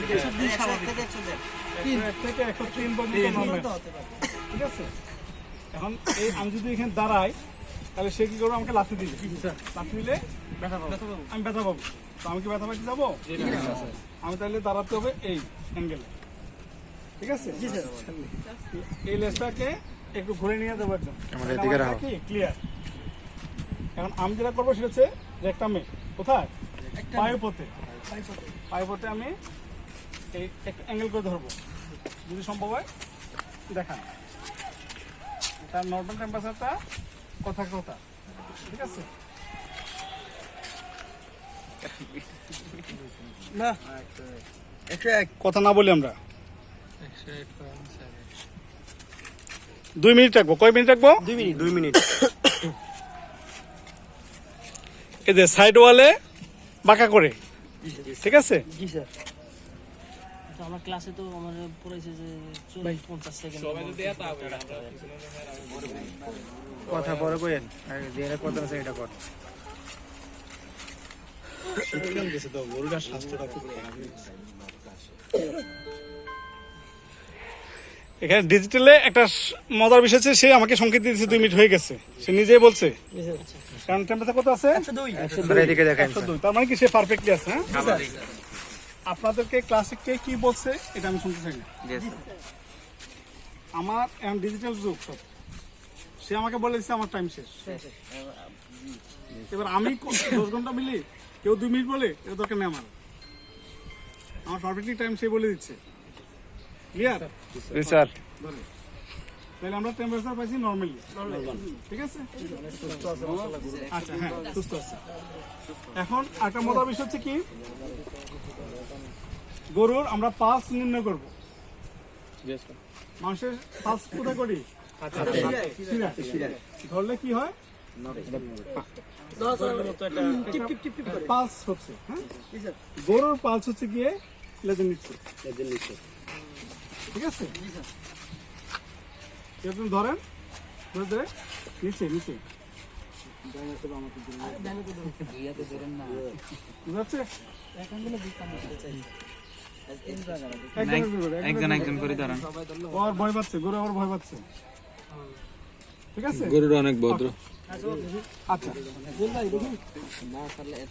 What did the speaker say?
থেকে 103 পর্যন্ত, ঠিক আছে? এখন এই আমি যদি এখানে দাঁড়াই তাহলে সে কি করবে, আমাকে লাথি দিবে, লাথি দিলে আমি ব্যথা পাবো। তো আমি কি ব্যথা পাইতে যাবো? আমি তাহলে দাঁড়াতে হবে এই অ্যাঙ্গেলে, ঠিক আছে? এই লেজটাকে একটু ঘুরে নিয়ে দেবো একদম ক্লিয়ার। এখন আমি যেটা করবো সেটা হচ্ছে রেক্টামে, কোথায়? পাইপতে আমি এই একটা অ্যাঙ্গেল করে ধরবো, যদি সম্ভব হয় দেখান। তার নর্মাল টেম্পারেচারটা কথা, ঠিক আছে? না কথা না বলি আমরা 2 মিনিট রাখবো। কয় মিনিট রাখবো? 2 মিনিট। এই যে সাইড ওয়ালে বাঁকা করে, ঠিক আছে? জি স্যার। তো আমার ক্লাসে তো আমার পড়াইছে যে 40-50 সেকেন্ড কথা পরে কইেন, আর দিয়ে কথা আছে এটা কর। এখানে ডিজিটালে একটা মজার বিষয় আছে, সে আমাকে সংকেত দিয়েছে 2 মিনিট হয়ে গেছে, সে নিজেই বলছে। কারণ টেম্পারেচার কত আছে? 102। এদিকে দেখেন 102, তার মানে কি সে পারফেক্টলি আছে। হ্যাঁ, আপনাদেরকে ক্লাসে কে কি বলছে এটা আমি শুনতে চাই না। আমার এখন ডিজিটাল যুগ সব, সে আমাকে বলে দিচ্ছে আমার টাইম শেষ। এবার আমি 10 ঘন্টা মিলি, কেউ 2 মিনিট বলে, এটা দরকার নেই। আমার পারফেক্টলি টাইম সে বলে দিচ্ছে। Clear sir? তাহলে আমরা টেম্পারেচার পাইছি নরমালি, ঠিক আছে? আচ্ছা, হ্যাঁ, সুস্থ আছে। এখন একটা মজার বিষয় হচ্ছে কি, গরুর আমরা পালস নির্ণয় করব। মানুষের পালস কোথায় করি? ধরলে কি হয়? পালস হচ্ছে, হ্যাঁ? গরুর পালস হচ্ছে গিয়ে লেজের নিচে, ঠিক আছে? এরকম ধরেন, ধরে নিচে নিচে, বুঝাচ্ছে? একজন করে দাঁড়ান। ওর ভয় পাচ্ছে, গরু আবার ভয় পাচ্ছে, ঠিক আছে? গরুর অনেক ভদ্র। আচ্ছা